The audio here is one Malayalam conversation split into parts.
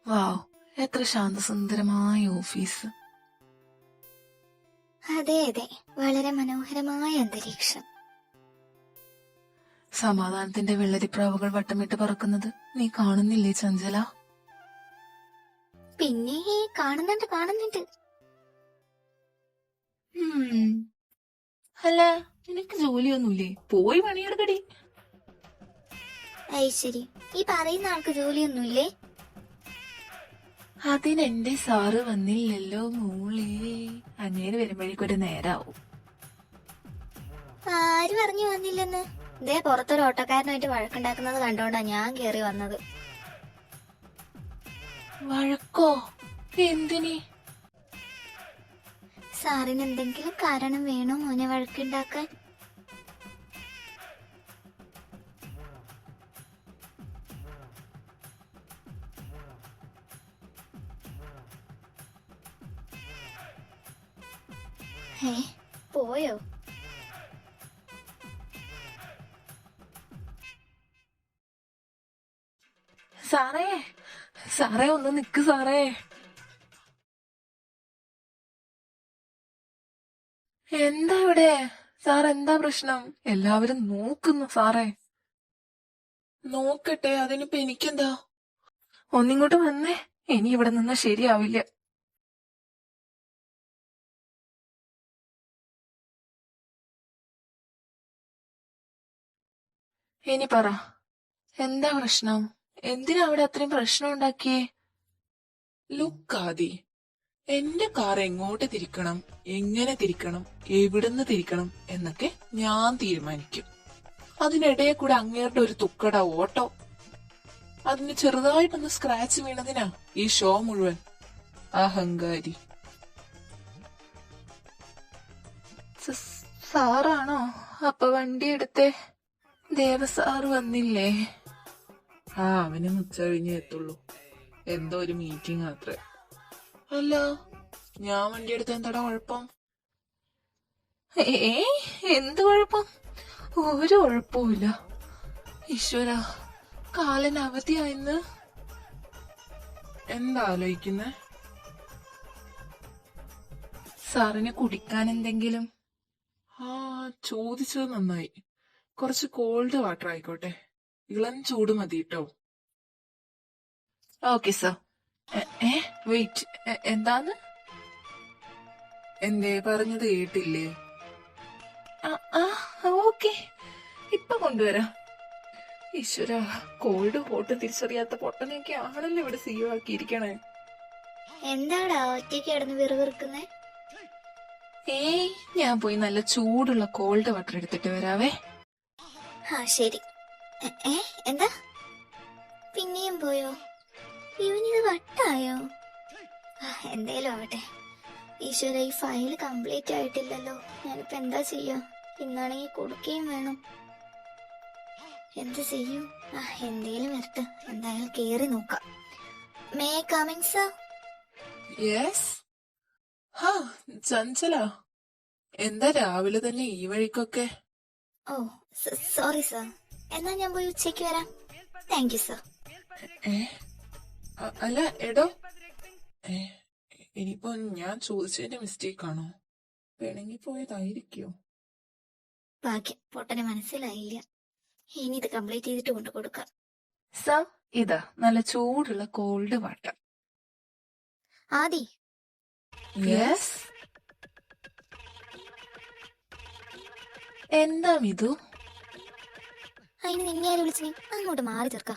വാവ്, എത്ര ശാന്തസുന്ദരമായ ഓഫീസ്. അതെ അതെ, വളരെ മനോഹരമായ അന്തരീക്ഷം. സമാധാനത്തിന്റെ വെള്ളരിപ്രാവുകൾ വട്ടമിട്ട് പറക്കുന്നത് നീ കാണുന്നില്ലേ ചഞ്ചല? പിന്നെ കാണുന്നുണ്ട്. അല്ല, നിനക്ക് ജോലിയൊന്നുമില്ലേ? പോയി പണിയെടുക്കടി. ശരി, ഈ പറയുന്ന ആൾക്ക് ജോലിയൊന്നുമില്ലേ? അതിനെന്റെ സാറ് വന്നില്ലല്ലോ മോളെ. അങ്ങേര് വരുമ്പോഴേക്കൊരു നേരാവും. ആര് പറഞ്ഞു വന്നില്ലെന്ന്? ഇതേ പുറത്തൊരു ഓട്ടോക്കാരനായിട്ട് വഴക്കുണ്ടാക്കുന്നത് കണ്ടോണ്ടാ ഞാൻ കേറി വന്നത്. വഴക്കോ? എന്തിനി? സാറിന് എന്തെങ്കിലും കാരണം വേണോ മോനെ വഴക്കുണ്ടാക്കാൻ? പോയോ? സാറേ ഒന്ന് നിക്ക് സാറേ. എന്താ ഇവിടെ? സാർ എന്താ പ്രശ്നം? എല്ലാവരും നോക്കുന്നു സാറേ. നോക്കട്ടെ, അതിനിപ്പോ എനിക്കെന്താ? ഒന്നിങ്ങോട്ട് വന്നേ, ഇനി ഇവിടെ നിന്നാ ശരിയാവില്ല. ഇനി പറ, എന്താ പ്രശ്നം? എന്തിനാ അവിടെ അത്രയും പ്രശ്നം ഉണ്ടാക്കിയേ? ലുക്കാതി, എന്റെ കാർ എങ്ങോട്ട് തിരിക്കണം, എങ്ങനെ തിരിക്കണം, എവിടുന്ന് തിരിക്കണം എന്നൊക്കെ ഞാൻ തീരുമാനിക്കും. അതിനിടയെ കൂടെ അങ്ങേരുടെ ഒരു തുക്കട ഓട്ടോ. അതിന് ചെറുതായിട്ടൊന്ന് സ്ക്രാച്ച് വീണതിനാ ഈ ഷോ മുഴുവൻ. അഹങ്കാരി. സാറാണോ അപ്പൊ വണ്ടി എടുത്തേ? ദേവസാറ് വന്നില്ലേ? അവന് ഉച്ച കഴിഞ്ഞേ എത്തുള്ളൂ. എന്തോ ഒരു മീറ്റിംഗ് അത്രേ. അല്ല, ഞാൻ വണ്ടി എടുത്ത എന്താടാ കുഴപ്പം? എന്ത് കുഴപ്പം? ഒരു കുഴപ്പമില്ല. ഈശ്വര, കാലൻ അവധിയായിന്ന്. എന്താ ആലോചിക്കുന്നെ? സാറിന് കുടിക്കാൻ എന്തെങ്കിലും? ചോദിച്ചത് നന്നായി. കുറച്ച് കോൾഡ് വാട്ടർ ആയിക്കോട്ടെ. ഇളം ചൂട് മതി കേട്ടോ. Okay sir. വെയിറ്റ്, എന്താന്ന്? എന്തേ പറഞ്ഞത് കേട്ടില്ലേ? ഓക്കെ, ഇപ്പൊ കൊണ്ടുവരാം. ഈശ്വര, കോൾഡ് ഹോട്ട് തിരിച്ചറിയാത്ത പൊട്ടനെയൊക്കെ ആണല്ലോ ഇവിടെ സിഇഒ ആക്കിയിരിക്കണേ. എന്താടാ ഒറ്റയ്ക്ക് കിടന്ന് വിറുവിറുക്കുന്നേ? ഞാൻ പോയി നല്ല ചൂടുള്ള കോൾഡ് വാട്ടർ എടുത്തിട്ട് വരാവേ. ശരി. എന്താ പിന്നെയും പോയോ? ഇവനിത് വട്ടായോ? എന്തേലും ആവട്ടെ. ഈശ്വര, ഈ ഫയൽ കംപ്ലീറ്റ് ആയിട്ടില്ലല്ലോ. ഞാനിപ്പോ എന്താ ചെയ്യാ? ഇന്നാണെങ്കിൽ കൊടുക്കുകയും വേണം. എന്ത് ചെയ്യും? എന്തേലും വരട്ടെ. എന്തായാലും കേറി നോക്കാം. May coming sir? യെസ്. ചഞ്ചല, എന്താ രാവിലെ തന്നെ ഈ വഴിക്കൊക്കെ? Sorry sir. എന്നാ ഞാൻ പോയി ഉച്ചയ്ക്ക് വരാം. Thank you sir. അല്ല എടോ, ഇനിയിപ്പോ ഞാൻ ചോദിച്ചതിന്റെ മിസ്റ്റേക്ക് ആണോ? വേണമെങ്കിൽ പോയതായിരിക്കോ? ഭാഗ്യം, പൊട്ടന് മനസ്സിലായില്ല. ഇനി ഇത് കംപ്ലീറ്റ് ചെയ്തിട്ട് കൊണ്ടു കൊടുക്കാം. സർ, ഇതാ നല്ല ചൂടുള്ള കോൾഡ് വാട്ടർ. ആദി. യെസ്. എന്താ മിതു? അതിന് നിന്നെ ആര് വിളിച്ചു? അങ്ങോട്ട് മാറി ചേർക്ക.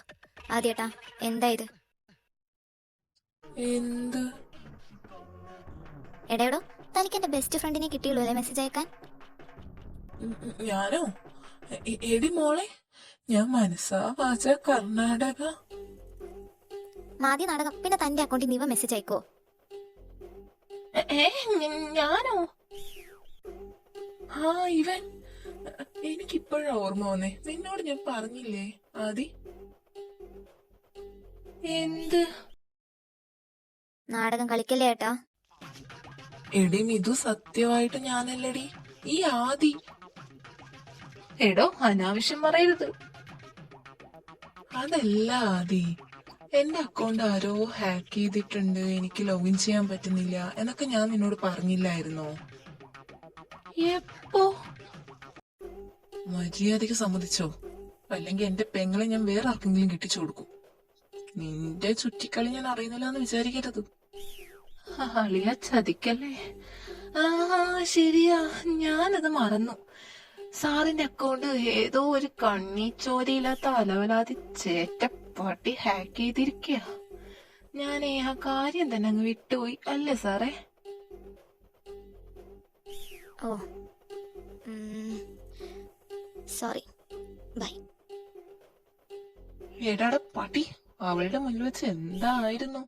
ആദ്യേട്ടാ, എന്താ ഇത്? എന്ത്? എടേടോ, തനിക്ക് എന്റെ ബെസ്റ്റ് ഫ്രണ്ടിനെ കിട്ടിയുള്ളൂ അല്ലേ മെസ്സേജ് അയക്കാൻ? ഞാനോ? എടി മോളെ, ഞാൻ മനസ്സാ വാച കർണാടക. മാതി നാടകം. പിന്നെ തന്റെ അക്കൗണ്ടിൽ നീ മെസ്സേജ് അയക്കോ? ഞാനോ? ഇവൻ എനിക്കിപ്പോഴാ ഓർമ്മ വന്നേ, നിന്നോട് ഞാൻ പറഞ്ഞില്ലേ ആദി? എന്ത്? നാടകം കളിക്കല്ലേ ഏട്ടാ. എടി മിതു, സത്യമായിട്ട് ഞാനല്ലടി, ഈ ആദി. എടോ, അനാവശ്യം പറയരുത്. അതല്ല ആദി, എന്റെ അക്കൗണ്ട് ആരോ ഹാക്ക് ചെയ്തിട്ടുണ്ട്, എനിക്ക് ലോഗിൻ ചെയ്യാൻ പറ്റുന്നില്ല എന്നൊക്കെ ഞാൻ നിന്നോട് പറഞ്ഞില്ലായിരുന്നോ? എപ്പോ? മര്യാദയ്ക്ക് സമ്മതിച്ചോ, അല്ലെങ്കിൽ എന്റെ പെങ്ങളെ ഞാൻ വേറെ ആർക്കെങ്കിലും കെട്ടിച്ചു കൊടുക്കും. നിന്റെ ചുറ്റിക്കളി ഞാൻ അറിയുന്നില്ല എന്ന് വിചാരിക്കരുത്. അളിയ ചതിക്കല്ലേ. ആ, ശരിയാ, ഞാനത് മറന്നു. സാറിന്റെ അക്കൗണ്ട് ഏതോ ഒരു കണ്ണിച്ചോരയില്ലാത്ത അലവലാതി ചേറ്റപ്പട്ടി ഹാക്ക് ചെയ്തിരിക്കുക. ഞാനേ ആ കാര്യം തന്നെ അങ്ങ് വിട്ടുപോയി, അല്ലേ സാറേ? ഓ, സോറി, ബൈ. എടാടെ പട്ടി, അവളുടെ മുന്നിൽ വെച്ച് എന്തായിരുന്നു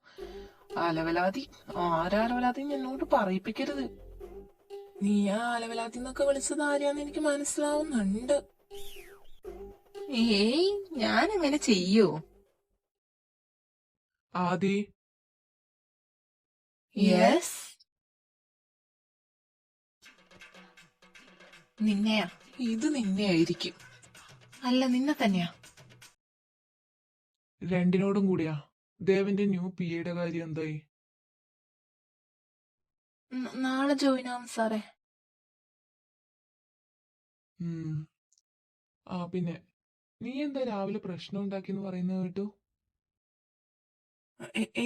അലവലാതി? ആരലവലാതി എന്നോട് പറയിപ്പിക്കരുത്. നീ ആ അലവലാതി എന്നൊക്കെ വിളിച്ചത് ആരെയാന്ന് എനിക്ക് മനസ്സിലാവുന്നുണ്ട്. ഏയ്, ഞാൻ അങ്ങനെ ചെയ്യോ? ആദി, യെസ്. നിന്നെയാ? ഇത് നിന്നെ ആയിരിക്കും. അല്ല, നിന്നെ തന്നെയാ. രണ്ടിനോടും കൂടിയാ. ദേവന്റെ ന്യൂ പി എയുടെ കാര്യം എന്തായി? നാളെ ജോയിൻ ആവും സാറേ. ഉം. ആ പിന്നെ, നീ എന്താ രാവിലെ പ്രശ്നം ഉണ്ടാക്കിന്ന് പറയുന്നത് കേട്ടു?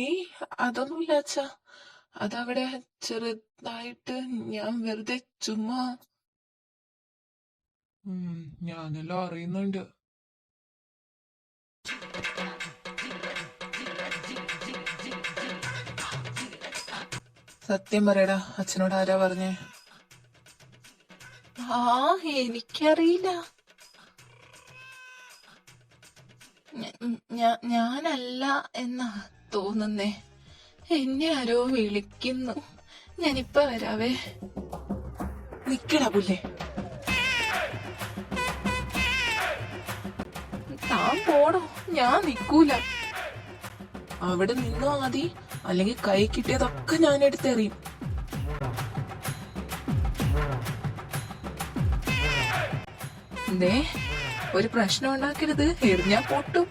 ഏയ്, അതൊന്നുമില്ല അച്ഛാ. അതവിടെ ചെറുതായിട്ട് ഞാൻ വെറുതെ ചുമ്മാ. ഞാനെല്ലാം അറിയുന്നുണ്ട്. സത്യം പറയടാ, അച്ഛനോട് ആരാ പറഞ്ഞേ? ആ, എനിക്കറിയില്ല. ഞാനല്ല എന്നാ തോന്നുന്നേ. എന്നെ ആരോ വിളിക്കുന്നു. ഞാനിപ്പ വരാവേ. നിക്കടാ പുല്ലേ. താൻ പോടോ, ഞാൻ നിക്കൂല. അവിടെ നിന്നോ ആദി, അല്ലെങ്കിൽ കൈ കിട്ടിയതൊക്കെ ഞാൻ എടുത്തെറിയും. ദേ, ഒരു പ്രശ്നം ഉണ്ടാക്കരുത്, എറിഞ്ഞാ പൊട്ടും.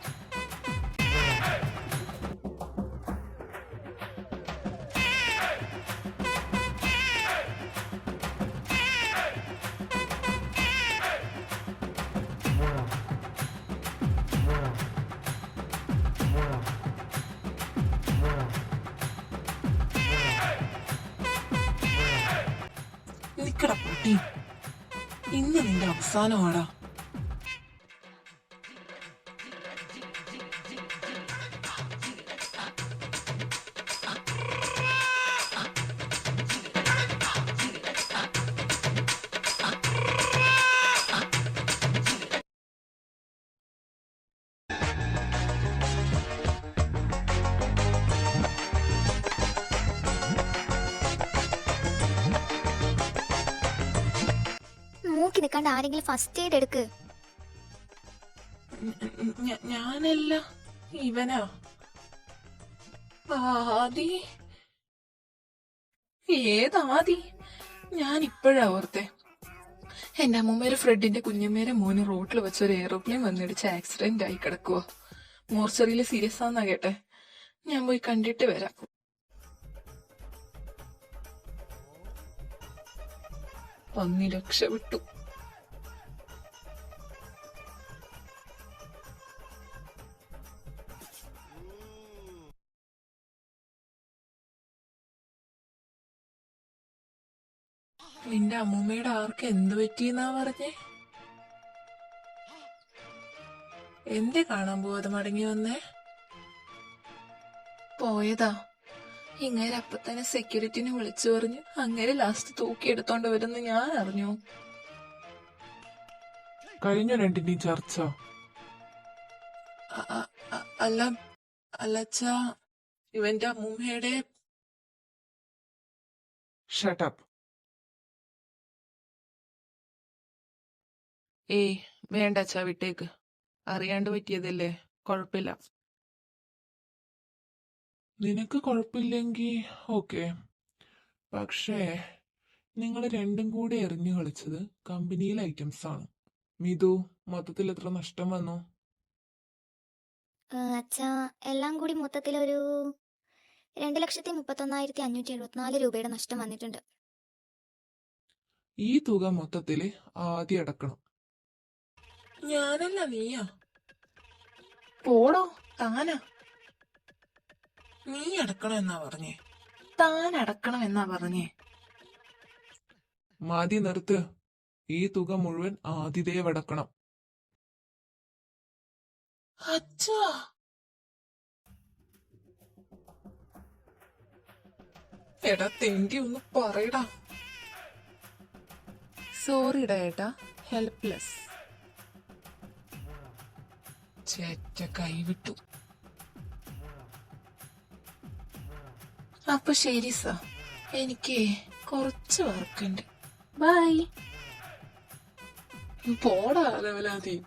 നിക്കട പൊട്ടി, ഇന്ന് നിന്റെ അവസാനമാടാ. നോക്കി നിൽക്കാണ്ട് ആരെങ്കിലും ഫസ്റ്റ് എയ്ഡ് എടുക്ക്. ഞാനല്ല, ഇവനാ. ആദി? ഏതാദി? ഞാൻ ഇപ്പോഴാ ഓർത്തെ. എന്റെ അമ്മൂമ്മേരെ ഫ്രെഡിന്റെ കുഞ്ഞമ്മേരെ മോന് റോഡിൽ വെച്ച് ഒരു എയ്റോപ്ലെയിൻ വന്നിടിച്ച് ആക്സിഡന്റ് ആയി കിടക്കുവോ. മോർച്ചറിയില് സീരിയസ് ആന്നാ കേട്ടെ. ഞാൻ പോയി കണ്ടിട്ട് വരാം. പന്നി രക്ഷപ്പെട്ടു. നിന്റെ അമ്മൂമ്മയുടെ ആർക്ക് എന്ത് പറ്റിയെന്നാ പറഞ്ഞേ? എന്തേ കാണാൻ പോവാതെ മടങ്ങി വന്നേ? പോയതാ. ഇങ്ങനെ അപ്പൊ തന്നെ സെക്യൂരിറ്റിനെ വിളിച്ചു പറഞ്ഞു അങ്ങനെ ലാസ്റ്റ് തൂക്കിയെടുത്തോണ്ട് വരുന്ന ഞാൻ അറിഞ്ഞു. കഴിഞ്ഞ രണ്ടിന്റെയും ചർച്ച. അല്ല അല്ലച്ചാ, ഇവന്റെ അമ്മൂമ്മയുടെ. ഷട്ടപ്പ്. ഏയ് വേണ്ട അച്ഛാ, വിട്ടേക്ക്. അറിയാണ്ട് പറ്റിയതല്ലേ, കുഴപ്പമില്ല. നിനക്ക് കുഴപ്പമില്ലെങ്കിൽ ഓക്കെ. പക്ഷേ നിങ്ങൾ രണ്ടും കൂടി എറിഞ്ഞു കളിച്ചത് കമ്പനിയിലെ ഐറ്റംസ് ആണ്. മിതു, മൊത്തത്തിൽ എത്ര നഷ്ടം വന്നു? അച്ഛാ, എല്ലാം കൂടി മൊത്തത്തിൽ ഒരു 2,31,574 രൂപയുടെ നഷ്ടം വന്നിട്ടുണ്ട്. ഈ തുക മൊത്തത്തിൽ ആദ്യം അടക്കണം. ഞാനല്ല, നീയാ. പോടോ, താനാ. നീ അടക്കണം എന്നാ പറഞ്ഞേ, താൻ അടക്കണം എന്നാ പറഞ്ഞേ. മതി, നിർത്ത്. ഈ തുക മുഴുവൻ ആതിഥേയ അടക്കണം. അച്ഛാ, എടാ തെണ്ടി ഒന്ന് പറയടാ. സോറിടാ ഏട്ടാ, ഹെൽപ്ലെസ്. ചേറ്റ കൈവിട്ടു. അപ്പൊ ശരി സാ, എനിക്ക് കുറച്ച് വർക്കുണ്ട്. ബൈ. പോടാ ലെവലാതി.